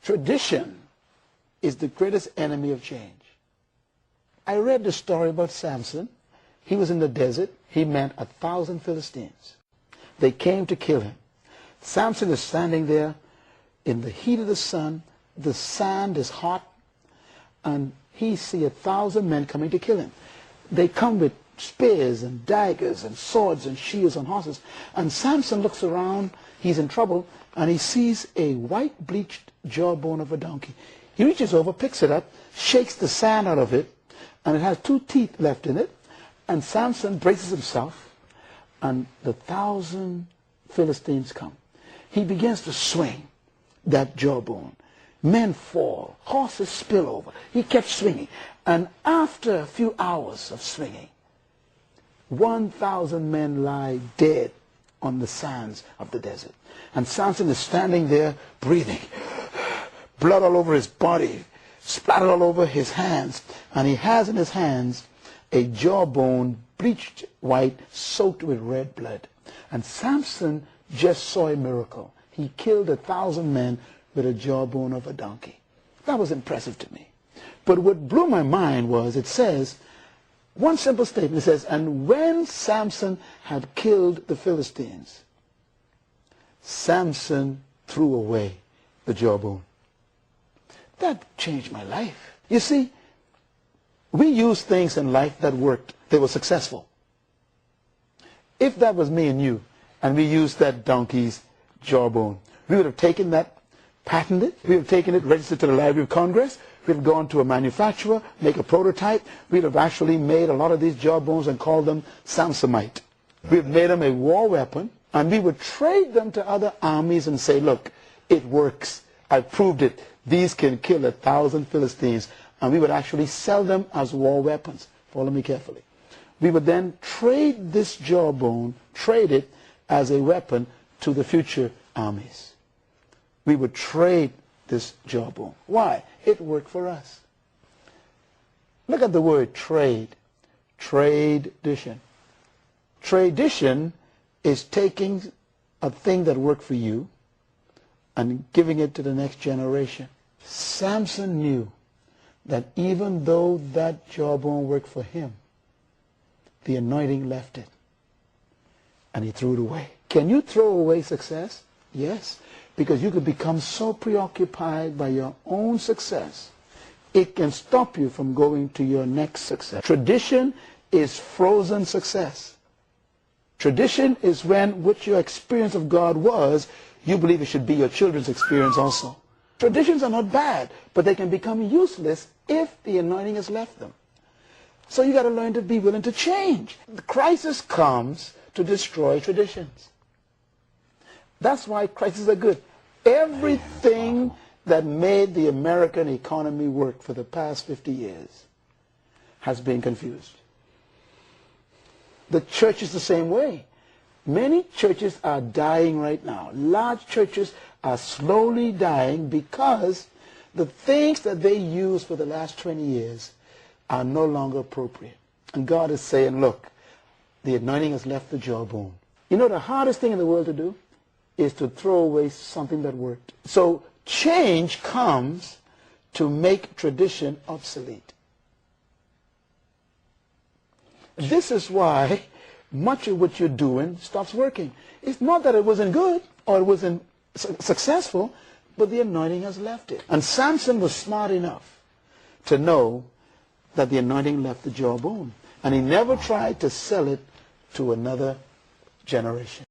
Tradition is the greatest enemy of change. I read the story about Samson. He was in the desert. He met 1,000 Philistines. They came to kill him. Samson is standing there in the heat of the sun. The sand is hot. And he sees 1,000 men coming to kill him. They come with spears and daggers and swords and shields on horses. And Samson looks around. He's in trouble. And he sees a white bleached jawbone of a donkey. He reaches over, picks it up, shakes the sand out of it, and it has 2 teeth left in it. And Samson braces himself, and the 1,000 Philistines come. He begins to swing that jawbone. Men fall. Horses spill over. He kept swinging. And after a few hours of swinging, 1,000 men lie dead on the sands of the desert. And Samson is standing there breathing. Blood all over his body, splattered all over his hands. And he has in his hands a jawbone bleached white, soaked with red blood. And Samson just saw a miracle. He killed 1,000 men with a jawbone of a donkey. That was impressive to me. But what blew my mind was, it says, one simple statement, it says, and when Samson had killed the Philistines, Samson threw away the jawbone. That changed my life. You see, we use things in life that worked. They were successful. If that was me and you, and we used that donkey's jawbone, we would have taken that, patented it, we would have taken it, registered to the Library of Congress, we would have gone to a manufacturer, make a prototype, we would have actually made a lot of these jawbones and called them Samsonite. We would have made them a war weapon, and we would trade them to other armies and say, look, it works. I proved it. These can kill 1,000 Philistines. And we would actually sell them as war weapons. Follow me carefully. We would then trade this jawbone, trade it as a weapon to the future armies. We would trade this jawbone. Why? It worked for us. Look at the word trade. Tradition. Tradition is taking a thing that worked for you and giving it to the next generation. Samson knew that even though that jawbone worked for him, the anointing left it, and he threw it away. Can you throw away success? Yes, because you could become so preoccupied by your own success, it can stop you from going to your next success. Tradition is frozen success. Tradition is when what your experience of God was, you believe it should be your children's experience also. Traditions are not bad, but they can become useless if the anointing has left them. So you got to learn to be willing to change. The crisis comes to destroy traditions. That's why crises are good. Everything that made the American economy work for the past 50 years has been confused. The church is the same way. Many churches are dying right now. Large churches are slowly dying because the things that they used for the last 20 years are no longer appropriate. And God is saying, look, the anointing has left the jawbone. You know, the hardest thing in the world to do is to throw away something that worked. So change comes to make tradition obsolete. This is why much of what you're doing stops working. It's not that it wasn't good or it wasn't successful, but the anointing has left it. And Samson was smart enough to know that the anointing left the jawbone. And he never tried to sell it to another generation.